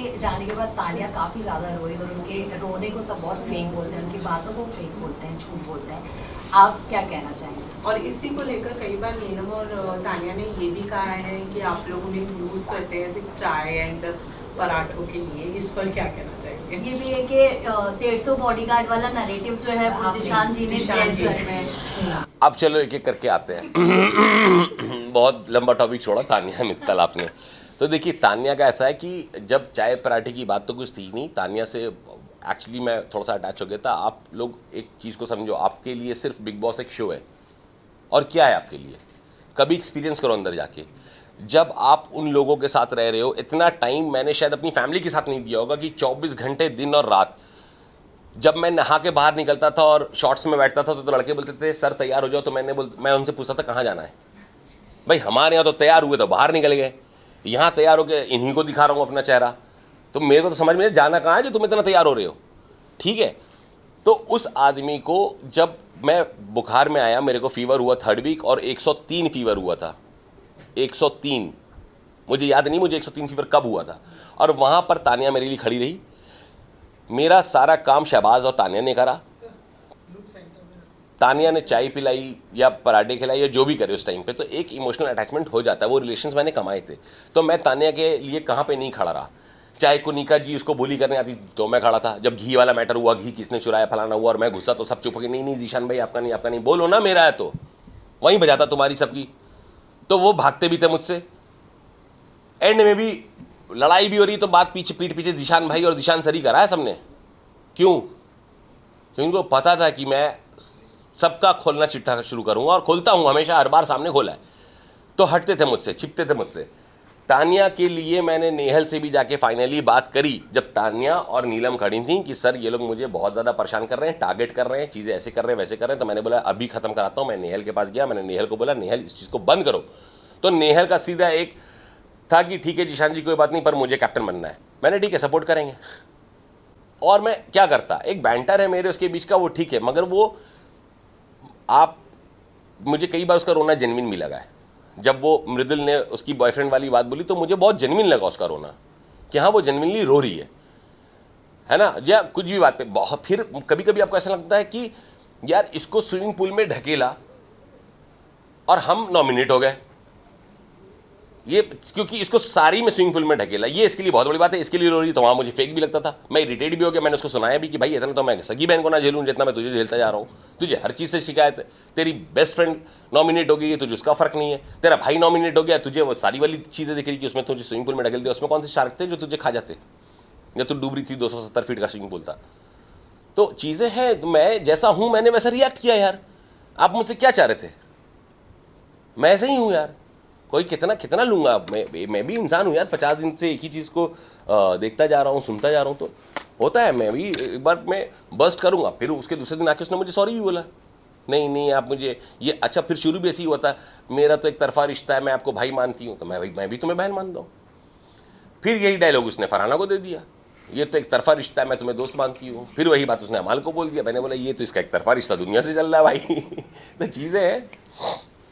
के जाने के बाद तानिया काफ़ी ज़्यादा रोई और उनके रोने को सब बहुत फेक बोलते हैं, उनकी बातों को फेक बोलते हैं, झूठ बोलते हैं। आप क्या कहना चाहेंगे? और इसी को लेकर कई बार नीलम और तानिया ने ये भी कहा है कि आप लोग उन्हें यूज़ करते हैं सिर्फ चाय एंड पराठों के लिए, इस पर क्या कहना चाहेंगे? ये भी है कि 150 बॉडीगार्ड वाला नैरेटिव जो है वो जिशान जी ने चेंज करना है। अब चलो एक एक करके आते हैं। बहुत लंबा टॉपिक छोड़ा तानिया मित्तल आपने। तो देखिए तानिया का ऐसा है कि जब चाय पराठे की बात तो कुछ थी नहीं, तानिया से एक्चुअली मैं थोड़ा सा अटैच हो गया था। आप लोग एक चीज़ को समझो, आपके लिए सिर्फ बिग बॉस एक शो है और क्या है आपके लिए, कभी एक्सपीरियंस करो अंदर जाके। जब आप उन लोगों के साथ रह रहे हो, इतना टाइम मैंने शायद अपनी फैमिली के साथ नहीं दिया होगा कि 24 घंटे दिन और रात। जब मैं नहा के बाहर निकलता था और शॉर्ट्स में बैठता था तो लड़के बोलते थे सर तैयार हो जाओ, तो मैं उनसे पूछता था कहाँ जाना है। भाई हमारे यहाँ तो तैयार हुए तो बाहर निकल गए, यहाँ तैयार हो के इन्हीं को दिखा रहा हूँ अपना चेहरा। तो मेरे को तो समझ में नहीं जाना कहाँ है जो तुम इतना तैयार हो रहे हो, ठीक है। तो उस आदमी को जब मैं बुखार में आया, मेरे को फीवर हुआ 3rd वीक और 103 फीवर हुआ था। 103 मुझे याद नहीं मुझे 103 फीवर कब हुआ था। और वहाँ पर तानिया मेरे लिए खड़ी रही। मेरा सारा काम शहबाज और तानिया ने करा। तानिया ने चाय पिलाई या पराठे खिलाई या जो भी करे उस टाइम पे, तो एक इमोशनल अटैचमेंट हो जाता है। वो रिलेशंस मैंने कमाए थे, तो मैं तानिया के लिए कहाँ पे नहीं खड़ा रहा। चाहे कुनिका जी उसको बोली करने आती तो मैं खड़ा था। जब घी वाला मैटर हुआ, घी किसने चुराया फलाना हुआ और मैं घुसा तो सब चुप हो गए, नहीं जीशान भाई आपका नहीं, आपका नहीं, बोलो ना मेरा है, तो वहीं बजाता तुम्हारी सबकी। तो वो भागते भी थे मुझसे। एंड में भी लड़ाई भी हो रही तो बात पीठ पीछे जीशान भाई और जीशान सर ही करा है सबने। क्यों? क्योंकि उनको पता था कि मैं सबका खोलना चिट्ठा शुरू करूंगा और खोलता हूं, हमेशा हर बार सामने खोला है। तो हटते थे मुझसे, छिपते थे मुझसे। तानिया के लिए मैंने नेहल से भी जाके फाइनली बात करी, जब तानिया और नीलम खड़ी थी कि सर ये लोग मुझे बहुत ज़्यादा परेशान कर रहे हैं, टारगेट कर रहे हैं, चीज़ें ऐसे कर रहे हैं वैसे कर रहे हैं। तो मैंने बोला अभी ख़त्म कराता हूँ। मैं नेहल के पास गया, मैंने नेहल को बोला नेहल इस चीज़ को बंद करो। तो नेहल का सीधा एक था कि ठीक है जीशान जी कोई बात नहीं, पर मुझे कैप्टन बनना है। मैंने ठीक है सपोर्ट करेंगे। और मैं क्या करता, एक बैंटर है मेरे उसके बीच का, वो ठीक है, मगर वो आप मुझे कई बार उसका रोना जेन्युइन भी लगा है। जब वो मृदुल ने उसकी बॉयफ्रेंड वाली बात बोली तो मुझे बहुत जेन्युइन लगा उसका रोना, कि हाँ वो जेन्युइनली रो रही है ना, या कुछ भी बात पे बहुत। फिर कभी कभी आपको ऐसा लगता है कि यार इसको स्विमिंग पूल में ढकेला और हम नॉमिनेट हो गए, ये क्योंकि इसको सारी में स्विमिंग पूल में ढकेला, ये इसके लिए बहुत बड़ी बात है, इसके लिए रो रही। तो वहाँ मुझे फेक भी लगता था, मैं इरिटेट भी हो गया। मैंने उसको सुनाया भी कि भाई इतना तो मैं सगी बहन को ना झेलूँ जितना मैं तुझे झेलता जा रहा हूँ। तुझे हर चीज़ से शिकायत है, तेरी बेस्ट फ्रेंड नॉमिनेट हो गई है, तुझे उसका फर्क नहीं है, तेरा भाई नॉमिनेट हो गया, तुझे वो सारी वाली चीज़ें दिख रही कि उसमें तुझे स्विमिंग पूल में ढकेल दिया। उसमें कौन से शार्क थे जो तुझे खा जाते, या तू डूब रही थी, 270 फीट का स्विमिंग पूल था। तो चीज़ें हैं, मैं जैसा हूँ मैंने वैसा रिएक्ट किया यार। आप मुझसे क्या चाह रहे थे? मैं ऐसे ही हूँ यार, कोई कितना कितना लूँगा। मैं भी इंसान हूँ यार, 50 दिन से एक ही चीज़ को देखता जा रहा हूँ, सुनता जा रहा हूँ, तो होता है। मैं भी एक बार मैं बर्स्ट करूँगा, फिर उसके दूसरे दिन आके उसने मुझे सॉरी भी बोला, नहीं नहीं आप मुझे ये अच्छा। फिर शुरू भी ऐसे ही हुआ था, मेरा तो एक तरफा रिश्ता है, मैं आपको भाई मानती हूँ, तो मैं भी तुम्हें बहन मानता हूँ। फिर यही डायलॉग उसने फरहाना को दे दिया, ये तो एक तरफा रिश्ता है, मैं तुम्हें दोस्त मानती हूँ। फिर वही बात उसने अमाल को बोल दिया। मैंने बोला ये तो इसका एक तरफा रिश्ता दुनिया से चल रहा है भाई। तो चीज़ें हैं।